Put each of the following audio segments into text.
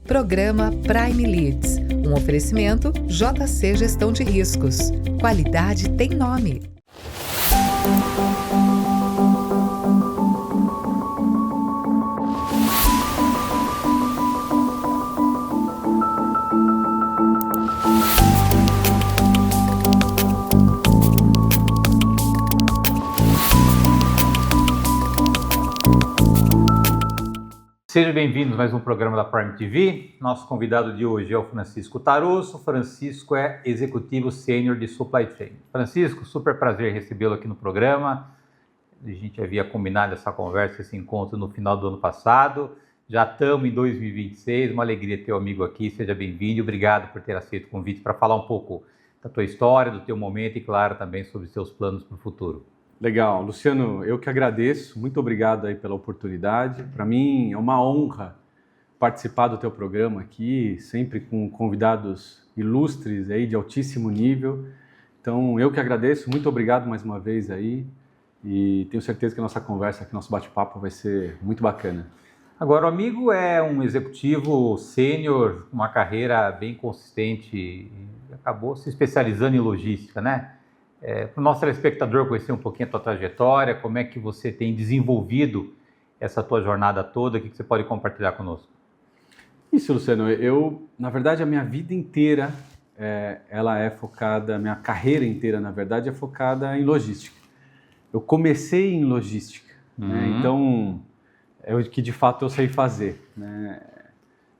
Programa Prime Leads, um oferecimento JC Gestão de Riscos. Qualidade tem nome. Sejam bem-vindos a mais um programa da Prime TV. Nosso convidado de hoje é o Francisco Tarusso. Francisco é executivo sênior de Supply Chain. Francisco, super prazer recebê-lo aqui no programa. A gente havia combinado essa conversa, esse encontro no final do ano passado. Já estamos em 2026, uma alegria ter o amigo aqui. Seja bem-vindo e obrigado por ter aceito o convite para falar um pouco da tua história, do teu momento e, claro, também sobre os seus planos para o futuro. Legal, Luciano, eu que agradeço, muito obrigado aí pela oportunidade. Para mim é uma honra participar do teu programa aqui, sempre com convidados ilustres aí de altíssimo nível. Então eu que agradeço, muito obrigado mais uma vez aí e tenho certeza que a nossa conversa aqui, nosso bate-papo vai ser muito bacana. Agora, o amigo é um executivo sênior, uma carreira bem consistente e acabou se especializando em logística, né? Para o nosso telespectador conhecer um pouquinho a tua trajetória, como é que você tem desenvolvido essa tua jornada toda, o que você pode compartilhar conosco? Isso, Luciano, na verdade, a minha vida inteira, ela é focada, minha carreira inteira, na verdade, é focada em logística. Eu comecei em logística, né? Então, é o que de fato eu sei fazer, né?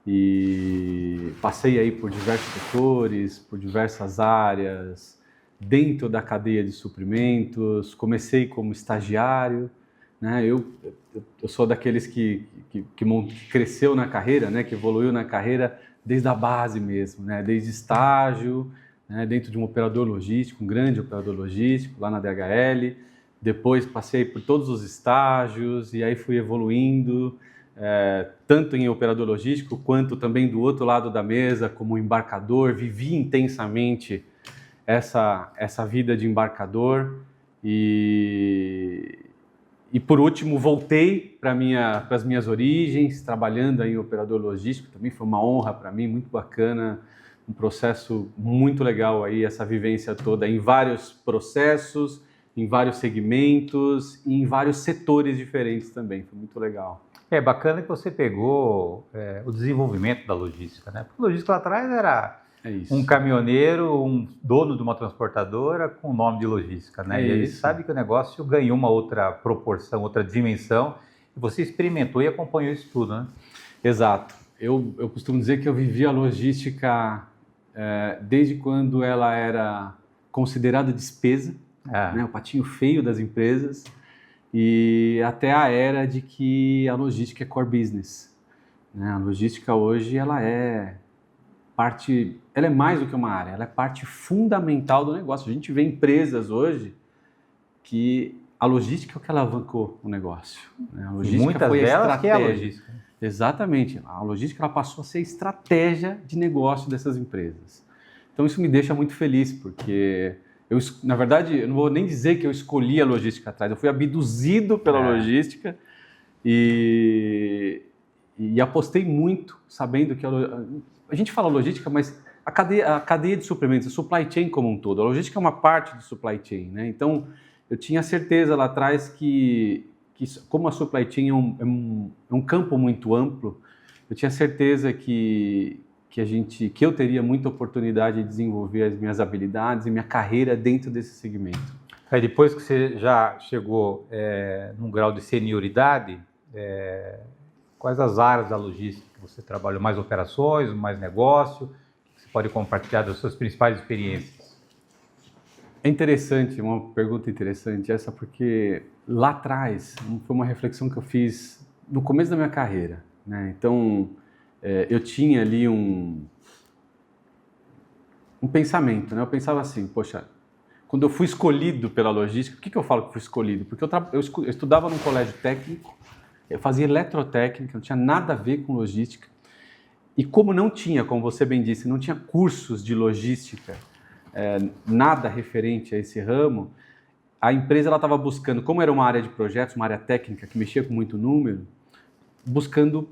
E passei aí por diversos setores, por diversas áreas, dentro da cadeia de suprimentos, comecei como estagiário, né? Eu sou daqueles que cresceu na carreira, né? Que evoluiu na carreira desde a base mesmo, né? Desde estágio, né? Dentro de um operador logístico, um grande operador logístico, lá na DHL. Depois passei por todos os estágios e aí fui evoluindo, tanto em operador logístico, quanto também do outro lado da mesa, como embarcador, vivi intensamente essa vida de embarcador e por último voltei para as minhas origens, trabalhando aí em operador logístico, também foi uma honra para mim, muito bacana, um processo muito legal aí, essa vivência toda em vários processos, em vários segmentos e em vários setores diferentes também, foi muito legal. É bacana que você pegou o desenvolvimento da logística, né? Porque a logística lá atrás era um caminhoneiro, um dono de uma transportadora com o nome de logística, né? E a gente sabe que o negócio ganhou uma outra proporção, outra dimensão, e você experimentou e acompanhou isso tudo, né? Exato. Eu costumo dizer que eu vivi a logística desde quando ela era considerada despesa, né? O patinho feio das empresas, e até a era de que a logística é core business, né? A logística hoje ela é mais do que uma área, ela é parte fundamental do negócio. A gente vê empresas hoje que a logística é o que alavancou o negócio, né? A logística muitas foi a delas estratégia. Que é a logística. Exatamente. A logística ela passou a ser a estratégia de negócio dessas empresas. Então isso me deixa muito feliz, porque na verdade, eu não vou nem dizer que eu escolhi a logística atrás, eu fui abduzido pela logística e apostei muito, sabendo que a gente fala logística, mas a cadeia de suprimentos, a supply chain como um todo. A logística é uma parte do supply chain, né? Então, eu tinha certeza lá atrás que como a supply chain é um campo muito amplo, eu tinha certeza que eu teria muita oportunidade de desenvolver as minhas habilidades e minha carreira dentro desse segmento. Aí depois que você já chegou num grau de senioridade, quais as áreas da logística que você trabalhou? Mais operações, mais negócio? Você pode compartilhar das suas principais experiências? É interessante, uma pergunta interessante essa, porque lá atrás foi uma reflexão que eu fiz no começo da minha carreira, né? Então, eu tinha ali um pensamento, né? Eu pensava assim, poxa, quando eu fui escolhido pela logística, por que eu falo que fui escolhido? Porque eu estudava num colégio técnico, eu fazia eletrotécnica, não tinha nada a ver com logística. E como não tinha, como você bem disse, não tinha cursos de logística, nada referente a esse ramo, a empresa estava buscando, como era uma área de projetos, uma área técnica que mexia com muito número, buscando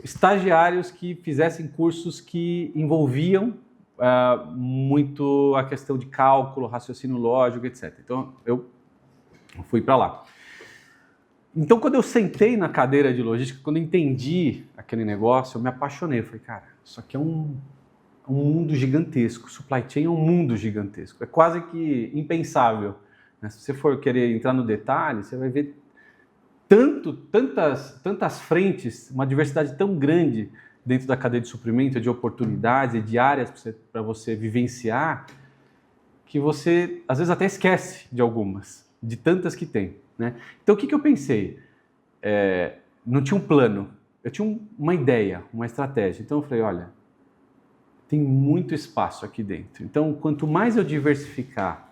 estagiários que fizessem cursos que envolviam muito a questão de cálculo, raciocínio lógico, etc. Então, eu fui para lá. Então, quando eu sentei na cadeira de logística, quando eu entendi aquele negócio, eu me apaixonei. Eu falei, cara, isso aqui é um mundo gigantesco. Supply chain é um mundo gigantesco. É quase que impensável, né? Se você for querer entrar no detalhe, você vai ver tantas frentes, uma diversidade tão grande dentro da cadeia de suprimento, de oportunidades e de áreas para você vivenciar, que você às vezes até esquece de algumas, de tantas que tem, né? Então o que eu pensei? Não tinha um plano, eu tinha uma ideia, uma estratégia. Então eu falei, olha, tem muito espaço aqui dentro. Então quanto mais eu diversificar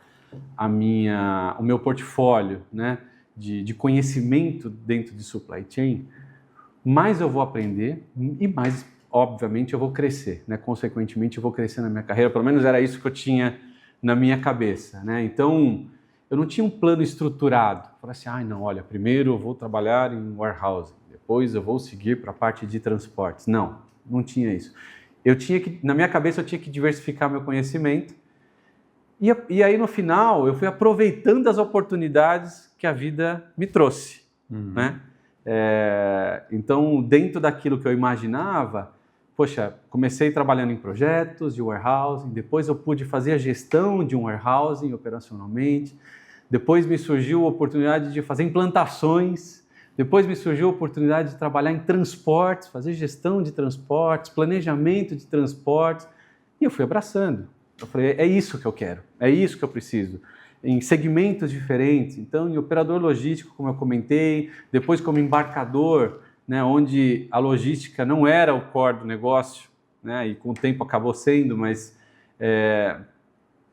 o meu portfólio, né, de conhecimento dentro de supply chain, mais eu vou aprender e mais, obviamente, eu vou crescer, né? Consequentemente, eu vou crescer na minha carreira. Pelo menos era isso que eu tinha na minha cabeça, né? Então, eu não tinha um plano estruturado. Falei assim, não, olha, primeiro eu vou trabalhar em warehousing, depois eu vou seguir para a parte de transportes. Não tinha isso. Na minha cabeça, eu tinha que diversificar meu conhecimento. E aí, no final, eu fui aproveitando as oportunidades que a vida me trouxe, né? Então, dentro daquilo que eu imaginava, comecei trabalhando em projetos de warehousing, depois eu pude fazer a gestão de um warehousing operacionalmente, depois me surgiu a oportunidade de fazer implantações, depois me surgiu a oportunidade de trabalhar em transportes, fazer gestão de transportes, planejamento de transportes, e eu fui abraçando. Eu falei, é isso que eu quero, é isso que eu preciso. Em segmentos diferentes, então em operador logístico, como eu comentei, depois como embarcador, né, onde a logística não era o core do negócio, né, e com o tempo acabou sendo, mas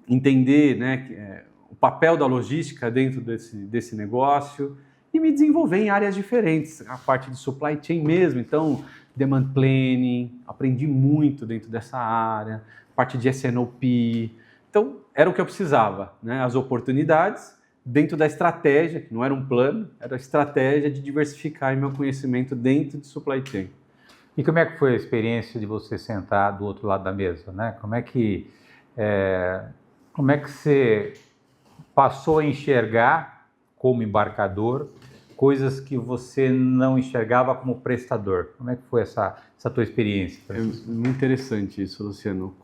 entender, né, o papel da logística dentro desse negócio e me desenvolver em áreas diferentes, a parte de supply chain mesmo, então demand planning, aprendi muito dentro dessa área, parte de S&OP. Então, era o que eu precisava, né? As oportunidades dentro da estratégia, que não era um plano, era a estratégia de diversificar meu conhecimento dentro de supply chain. E como é que foi a experiência de você sentar do outro lado da mesa, né? Como é que você passou a enxergar como embarcador coisas que você não enxergava como prestador? Como é que foi essa tua experiência? É muito interessante isso, Luciano.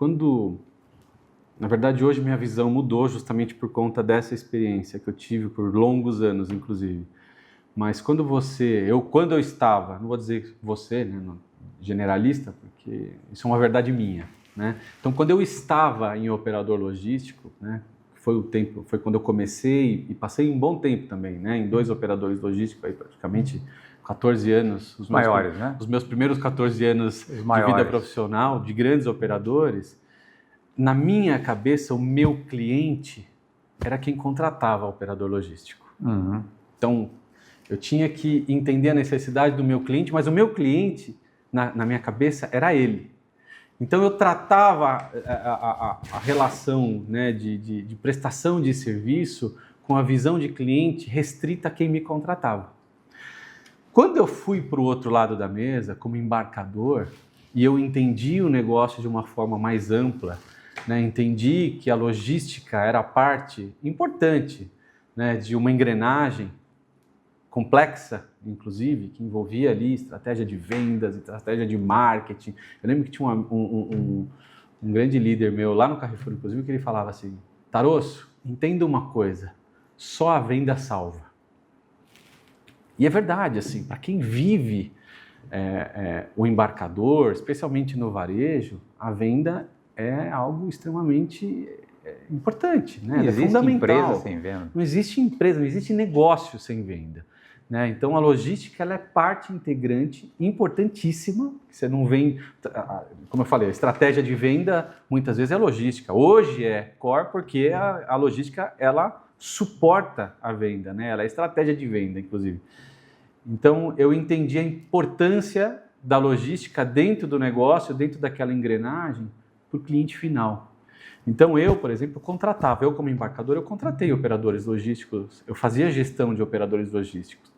Na verdade, hoje minha visão mudou justamente por conta dessa experiência que eu tive por longos anos, inclusive. Mas quando eu estava, não vou dizer você, né, generalista, porque isso é uma verdade minha, né? Então, quando eu estava em operador logístico, né, foi quando eu comecei e passei um bom tempo também, né, em 2 operadores logísticos, aí praticamente 14 anos. Os maiores, né? Os meus primeiros 14 anos de vida profissional, de grandes operadores. Na minha cabeça, o meu cliente era quem contratava o operador logístico. Então, eu tinha que entender a necessidade do meu cliente, mas o meu cliente, na minha cabeça, era ele. Então, eu tratava a relação, né, de prestação de serviço com a visão de cliente restrita a quem me contratava. Quando eu fui para o outro lado da mesa, como embarcador, e eu entendi o negócio de uma forma mais ampla, né, entendi que a logística era parte importante, né, de uma engrenagem complexa, inclusive, que envolvia ali estratégia de vendas, estratégia de marketing. Eu lembro que tinha um grande líder meu lá no Carrefour, inclusive, que ele falava assim, Tarosso, entenda uma coisa, só a venda salva. E é verdade, assim, para quem vive o embarcador, especialmente no varejo, a venda é algo extremamente importante, né? Não existe fundamental. Empresa sem venda. Não existe empresa, não existe negócio sem venda, né? Então a logística ela é parte integrante importantíssima. Você não vem, como eu falei, a estratégia de venda muitas vezes é logística. Hoje é core porque a logística ela suporta a venda, né? Ela é estratégia de venda, inclusive. Então eu entendi a importância da logística dentro do negócio, dentro daquela engrenagem, para o cliente final. Então eu, por exemplo, como embarcador, eu contratei operadores logísticos, eu fazia gestão de operadores logísticos.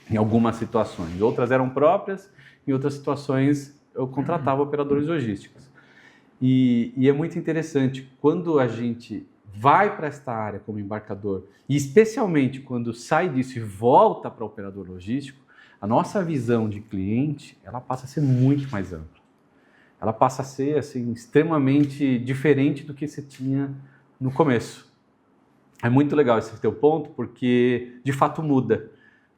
em algumas situações. Outras eram próprias, em outras situações eu contratava operadores logísticos. E é muito interessante, quando a gente vai para esta área como embarcador, e especialmente quando sai disso e volta para o operador logístico, a nossa visão de cliente, ela passa a ser muito mais ampla. Ela passa a ser assim, extremamente diferente do que você tinha no começo. É muito legal esse teu ponto, porque de fato muda.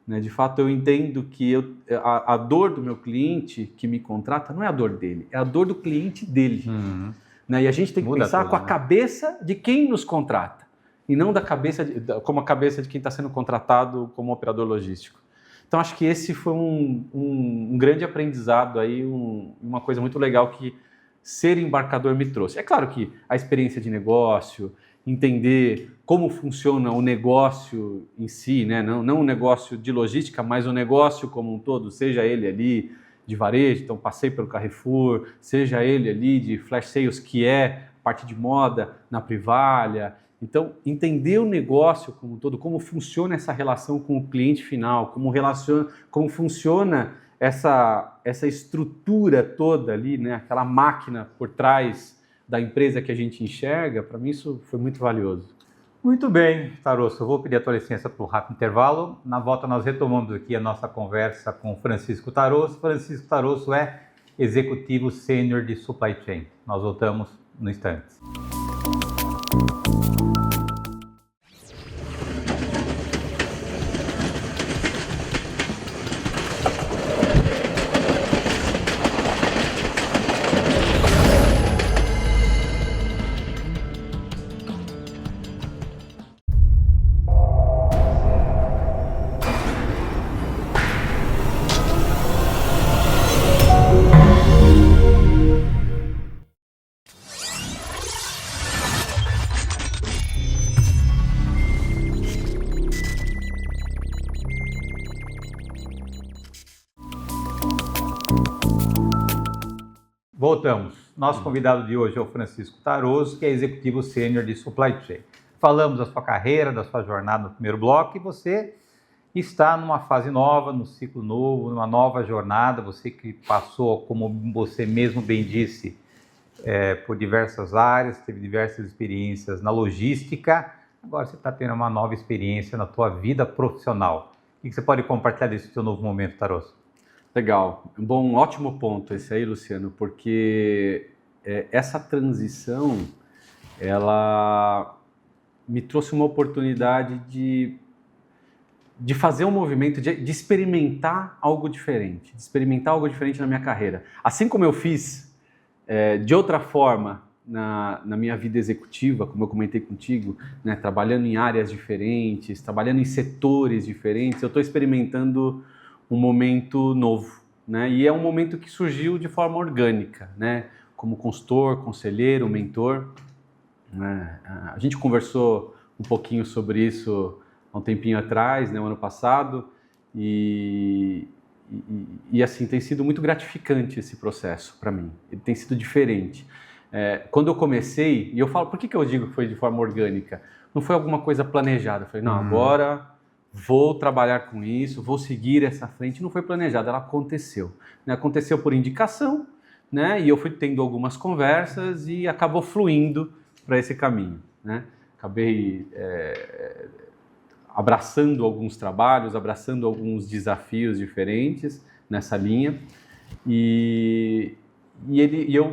Né? De fato, eu entendo que a dor do meu cliente que me contrata não é a dor dele, é a dor do cliente dele. Né? E a gente tem que pensar com a cabeça de quem nos contrata, e não como a cabeça de quem está sendo contratado como operador logístico. Então, acho que esse foi um grande aprendizado, aí, uma coisa muito legal que ser embarcador me trouxe. É claro que a experiência de negócio, entender como funciona o negócio em si, né? Não o negócio de logística, mas o negócio como um todo, seja ele ali de varejo, então passei pelo Carrefour, seja ele ali de flash sales, que é parte de moda na Privalha. Então, entender o negócio como um todo, como funciona essa relação com o cliente final, como funciona essa estrutura toda ali, né? Aquela máquina por trás da empresa que a gente enxerga, para mim isso foi muito valioso. Muito bem, Tarosso, eu vou pedir a tua licença para um rápido intervalo. Na volta nós retomamos aqui a nossa conversa com Francisco Tarosso. Francisco Tarosso é executivo sênior de Supply Chain. Nós voltamos no instante. Voltamos. Nosso convidado de hoje é o Francisco Tarosso, que é executivo sênior de Supply Chain. Falamos da sua carreira, da sua jornada no primeiro bloco, e você está numa fase nova, num ciclo novo, numa nova jornada. Você que passou, como você mesmo bem disse, por diversas áreas, teve diversas experiências na logística. Agora você está tendo uma nova experiência na tua vida profissional. O que você pode compartilhar desse seu novo momento, Tarosso? Legal, um ótimo ponto esse aí, Luciano, porque essa transição, ela me trouxe uma oportunidade de fazer um movimento, de experimentar algo diferente, na minha carreira. Assim como eu fiz de outra forma na minha vida executiva, como eu comentei contigo, né, trabalhando em áreas diferentes, trabalhando em setores diferentes, eu estou experimentando um momento novo, né? E é um momento que surgiu de forma orgânica, né? Como consultor, conselheiro, mentor. Né? A gente conversou um pouquinho sobre isso há um tempinho atrás, né? O ano passado, e assim, tem sido muito gratificante esse processo para mim. Ele tem sido diferente. Quando eu comecei, e eu falo, por que eu digo que foi de forma orgânica? Não foi alguma coisa planejada. Eu falei, não, agora vou trabalhar com isso, vou seguir essa frente. Não foi planejado, ela aconteceu. Né? Aconteceu por indicação, né? E eu fui tendo algumas conversas e acabou fluindo para esse caminho. Né? Acabei abraçando alguns trabalhos, abraçando alguns desafios diferentes nessa linha.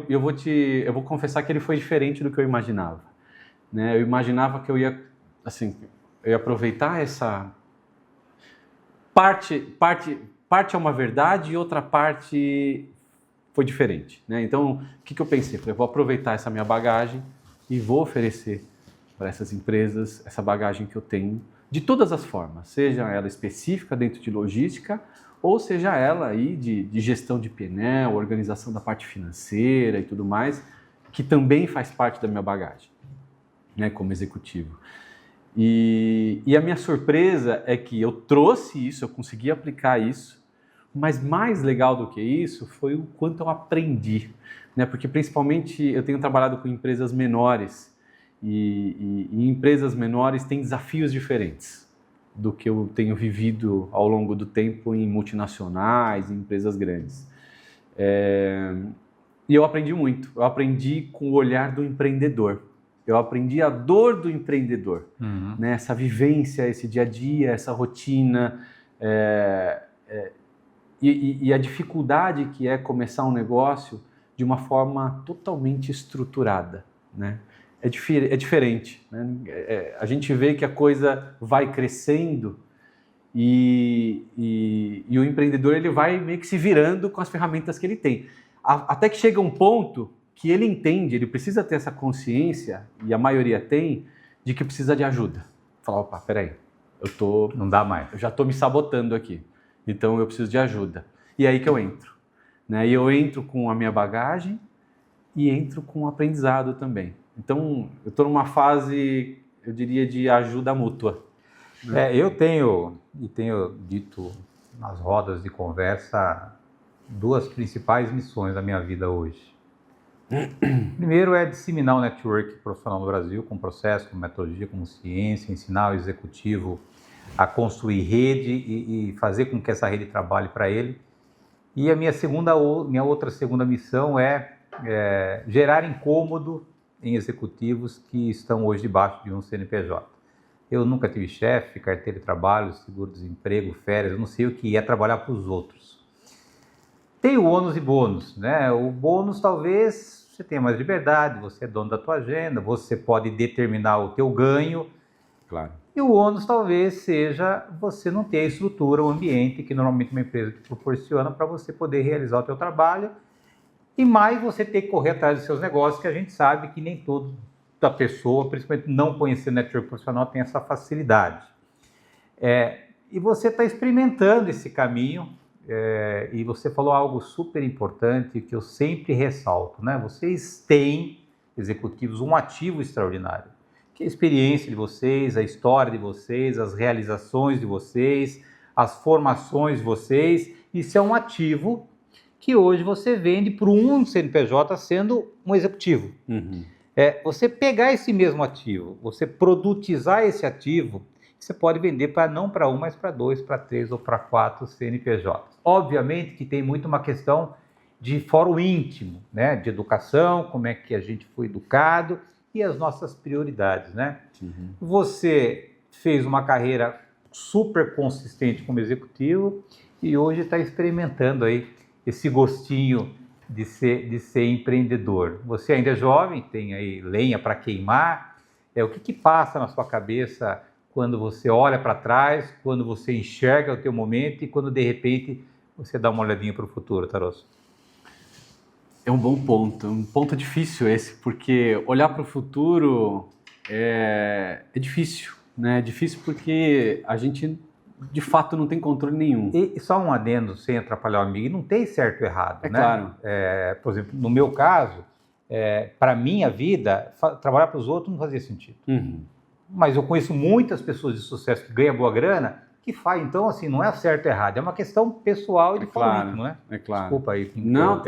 Eu vou confessar que ele foi diferente do que eu imaginava. Né? Eu imaginava que eu ia aproveitar essa parte é uma verdade e outra parte foi diferente, né? Então, o que eu pensei? Eu vou aproveitar essa minha bagagem e vou oferecer para essas empresas essa bagagem que eu tenho de todas as formas, seja ela específica dentro de logística ou seja ela aí de gestão de P&L, organização da parte financeira e tudo mais, que também faz parte da minha bagagem, né, como executivo. E a minha surpresa é que eu trouxe isso, eu consegui aplicar isso, mas mais legal do que isso foi o quanto eu aprendi, né? Porque principalmente eu tenho trabalhado com empresas menores e empresas menores têm desafios diferentes, do que eu tenho vivido ao longo do tempo em multinacionais, em empresas grandes. E eu aprendi muito. Eu aprendi com o olhar do empreendedor. Eu aprendi a dor do empreendedor, né? Essa vivência, esse dia a dia, essa rotina, e a dificuldade que é começar um negócio de uma forma totalmente estruturada, né? É diferente, né? A gente vê que a coisa vai crescendo e o empreendedor ele vai meio que se virando com as ferramentas que ele tem. Até que chega um ponto que ele entende, ele precisa ter essa consciência, e a maioria tem, de que precisa de ajuda. Fala, opa, peraí, não dá mais. Eu já estou me sabotando aqui, então eu preciso de ajuda. E é aí que eu entro, né? E eu entro com a minha bagagem e entro com o aprendizado também. Então, eu estou numa fase, eu diria, de ajuda mútua. Eu tenho dito nas rodas de conversa 2 principais missões da minha vida hoje. Primeiro é disseminar o network profissional no Brasil, com processo, com metodologia, com ciência, ensinar o executivo a construir rede e fazer com que essa rede trabalhe para ele. E a minha outra segunda missão é gerar incômodo em executivos que estão hoje debaixo de um CNPJ. Eu nunca tive chefe, carteira de trabalho, seguro-desemprego, férias, eu não sei o que é trabalhar para os outros. Tem o ônus e bônus, né? O bônus talvez você tenha mais liberdade, você é dono da tua agenda, você pode determinar o teu ganho. Claro. E o ônus talvez seja você não ter a estrutura, o ambiente que normalmente uma empresa te proporciona para você poder realizar o teu trabalho. E mais você ter que correr atrás dos seus negócios, que a gente sabe que nem toda pessoa, principalmente não conhecendo network profissional, tem essa facilidade. E você está experimentando esse caminho, e você falou algo super importante que eu sempre ressalto, né? Vocês têm, executivos, um ativo extraordinário, que é a experiência de vocês, a história de vocês, as realizações de vocês, as formações de vocês. Isso é um ativo que hoje você vende para um CNPJ sendo um executivo. Você pegar esse mesmo ativo, você produtizar esse ativo, você pode vender não para 1, mas para 2, para 3 ou para 4 CNPJs. Obviamente que tem muito uma questão de fórum íntimo, né? De educação, como é que a gente foi educado e as nossas prioridades, né? Você fez uma carreira super consistente como executivo e hoje está experimentando aí esse gostinho de ser empreendedor. Você ainda é jovem, tem aí lenha para queimar. O que passa na sua cabeça quando você olha para trás, quando você enxerga o teu momento e quando de repente você dá uma olhadinha para o futuro, Taroso? É um bom ponto, um ponto difícil esse, porque olhar para o futuro é difícil, né? É difícil porque a gente de fato não tem controle nenhum. E só um adendo, sem atrapalhar o amigo, não tem certo ou errado, né? Claro. Por exemplo, no meu caso, para minha vida, trabalhar para os outros não fazia sentido. Mas eu conheço muitas pessoas de sucesso que ganham boa grana, que faz, então, assim, não é certo ou errado, é uma questão pessoal e de claro, não é? É claro. Desculpa aí. Não,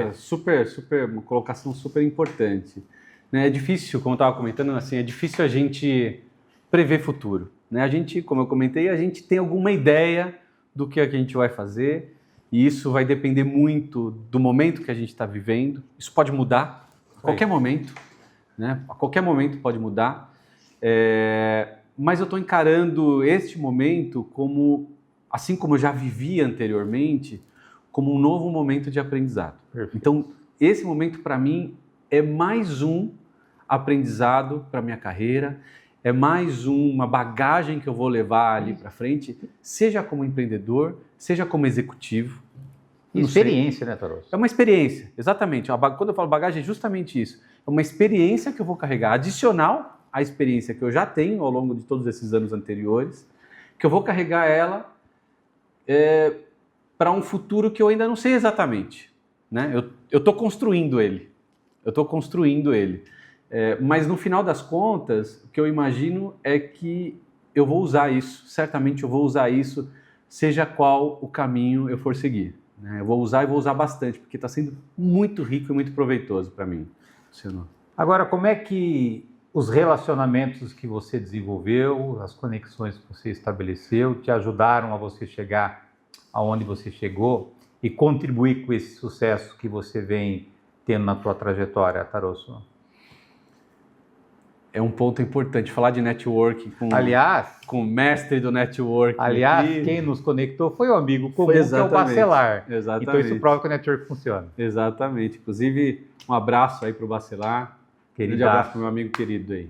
uma colocação super importante. Né? É difícil, como eu estava comentando, assim, é difícil a gente prever futuro. Né? A gente, como eu comentei, a gente tem alguma ideia do que a gente vai fazer e isso vai depender muito do momento que a gente está vivendo. Isso pode mudar a qualquer momento, né? A qualquer momento pode mudar. Mas eu estou encarando este momento como, assim como eu já vivi anteriormente, como um novo momento de aprendizado. Perfeito. Então, esse momento para mim é mais um aprendizado para minha carreira, é mais uma bagagem que eu vou levar ali para frente, seja como empreendedor, seja como executivo. Experiência, né, Taroso? É uma experiência, exatamente. Quando eu falo bagagem, é justamente isso. É uma experiência que eu vou carregar, adicional à experiência que eu já tenho ao longo de todos esses anos anteriores, que eu vou carregar ela para um futuro que eu ainda não sei exatamente. Né? Eu estou construindo ele. Mas no final das contas, o que eu imagino é que eu vou usar isso, certamente eu vou usar isso, seja qual o caminho eu for seguir. Né? Eu vou usar e vou usar bastante, porque está sendo muito rico e muito proveitoso para mim, Luciano. Agora, como é que os relacionamentos que você desenvolveu, as conexões que você estabeleceu, te ajudaram a você chegar aonde você chegou e contribuir com esse sucesso que você vem tendo na tua trajetória, Tarosso? É um ponto importante, falar de networking com o mestre do networking. Aliás, quem nos conectou foi o amigo comum, que é o Bacelar. Exatamente. Então isso prova que o network funciona. Exatamente. Inclusive, um abraço aí para o Bacelar. Um grande abraço para o meu amigo querido aí.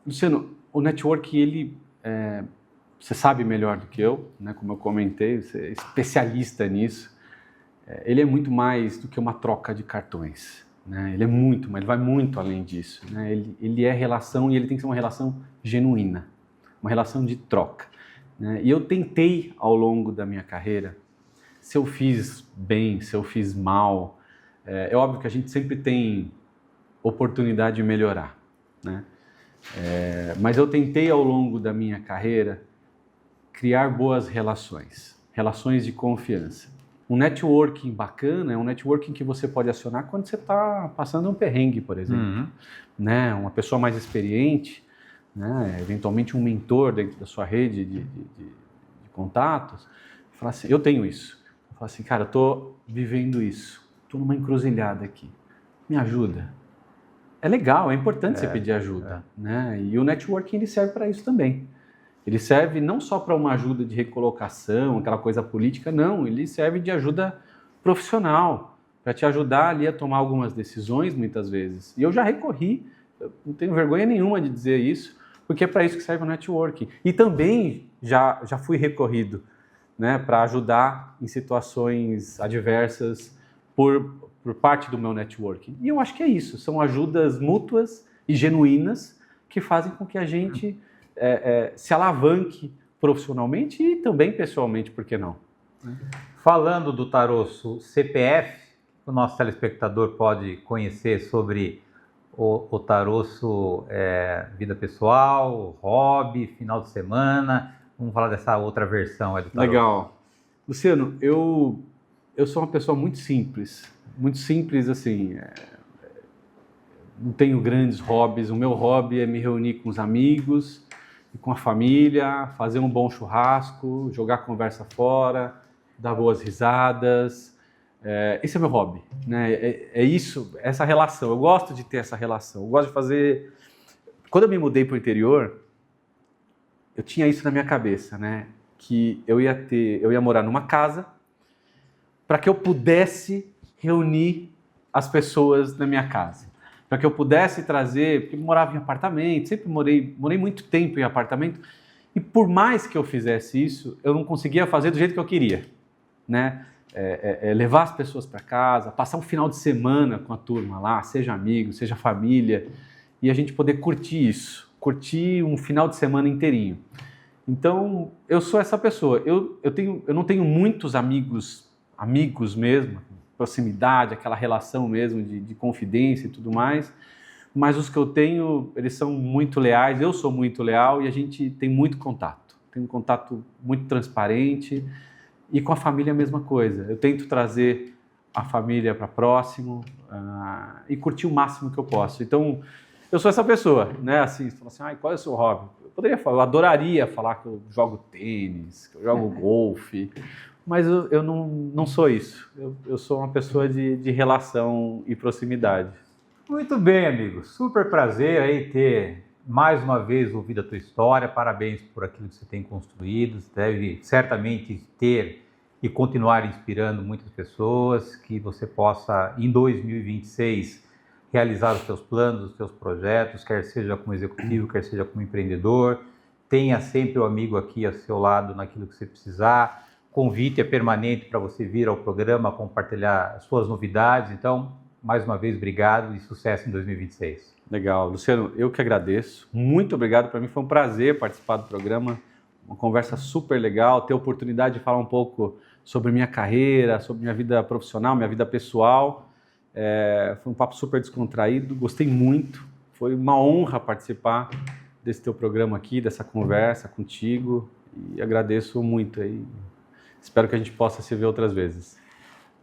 Luciano, o network, ele... você sabe melhor do que eu, né? Como eu comentei, você é especialista nisso. Ele é muito mais do que uma troca de cartões. Né? Ele vai muito além disso. Né? Ele é relação e ele tem que ser uma relação genuína, uma relação de troca. Né? E eu tentei, ao longo da minha carreira, se eu fiz bem, se eu fiz mal, é óbvio que a gente sempre tem oportunidade de melhorar. Né? Mas eu tentei, ao longo da minha carreira, criar boas relações de confiança. Um networking bacana é um networking que você pode acionar quando você está passando um perrengue, por exemplo. Né? Uma pessoa mais experiente, né? Eventualmente um mentor dentro da sua rede de contatos, fala assim, eu tenho isso. Fala assim, cara, eu estou vivendo isso, estou numa encruzilhada aqui, me ajuda. É legal, é importante você pedir ajuda. Né? E o networking ele serve para isso também. Ele serve não só para uma ajuda de recolocação, aquela coisa política, não. Ele serve de ajuda profissional, para te ajudar ali a tomar algumas decisões, muitas vezes. E eu já recorri, eu não tenho vergonha nenhuma de dizer isso, porque é para isso que serve o networking. E também já fui recorrido, né, para ajudar em situações adversas por parte do meu networking. E eu acho que é isso, são ajudas mútuas e genuínas que fazem com que a gente... se alavanque profissionalmente e também pessoalmente, por que não? Falando do Tarosso CPF, o nosso telespectador pode conhecer sobre o Tarosso vida pessoal, hobby, final de semana. Vamos falar dessa outra versão do Tarosso. Legal. Luciano, eu sou uma pessoa muito simples assim, não tenho grandes hobbies. O meu hobby é me reunir com os amigos, com a família, fazer um bom churrasco, jogar conversa fora, dar boas risadas. Esse é meu hobby, né? É isso, essa relação. Eu gosto de ter essa relação. Eu gosto de fazer... Quando eu me mudei para o interior, eu tinha isso na minha cabeça, né? Que eu ia morar numa casa para que eu pudesse reunir as pessoas na minha casa. Para que eu pudesse trazer, porque eu morava em apartamento, sempre morei muito tempo em apartamento, e por mais que eu fizesse isso, eu não conseguia fazer do jeito que eu queria, né? Levar as pessoas para casa, passar um final de semana com a turma lá, seja amigo, seja família, e a gente poder curtir um final de semana inteirinho. Então, eu sou essa pessoa. Eu não tenho muitos amigos mesmo, proximidade, aquela relação mesmo de confidência e tudo mais, mas os que eu tenho, eles são muito leais, eu sou muito leal e a gente tem muito contato. Tem um contato muito transparente e com a família a mesma coisa. Eu tento trazer a família para próximo e curtir o máximo que eu posso. Então, eu sou essa pessoa, né? Assim, você fala assim, qual é o seu hobby? Eu adoraria falar que eu jogo tênis, que eu jogo golfe, mas eu não sou isso. Eu sou uma pessoa de relação e proximidade. Muito bem, amigo. Super prazer aí ter mais uma vez ouvido a tua história. Parabéns por aquilo que você tem construído. Você deve certamente ter e continuar inspirando muitas pessoas. Que você possa, em 2026, realizar os seus planos, os seus projetos, quer seja como executivo, quer seja como empreendedor. Tenha sempre o amigo aqui ao seu lado naquilo que você precisar. Convite é permanente para você vir ao programa, compartilhar suas novidades. Então, mais uma vez, obrigado e sucesso em 2026. Legal. Luciano, eu que agradeço. Muito obrigado. Para mim foi um prazer participar do programa. Uma conversa super legal, ter a oportunidade de falar um pouco sobre minha carreira, sobre minha vida profissional, minha vida pessoal. Foi um papo super descontraído, gostei muito. Foi uma honra participar desse teu programa aqui, dessa conversa contigo. E agradeço muito aí. Espero que a gente possa se ver outras vezes.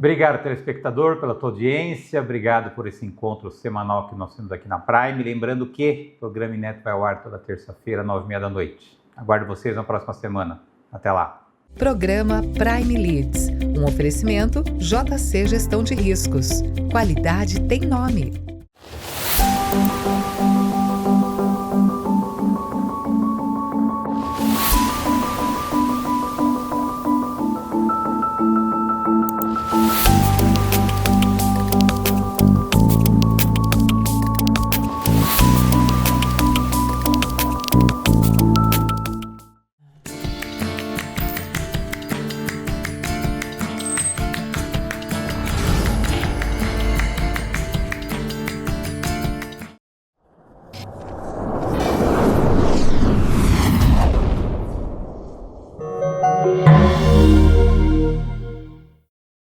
Obrigado, telespectador, pela tua audiência. Obrigado por esse encontro semanal que nós temos aqui na Prime. Lembrando que o programa Inédito vai ao ar toda terça-feira, 9h30 da noite. Aguardo vocês na próxima semana. Até lá. Programa Prime Leads, um oferecimento JC Gestão de Riscos. Qualidade tem nome.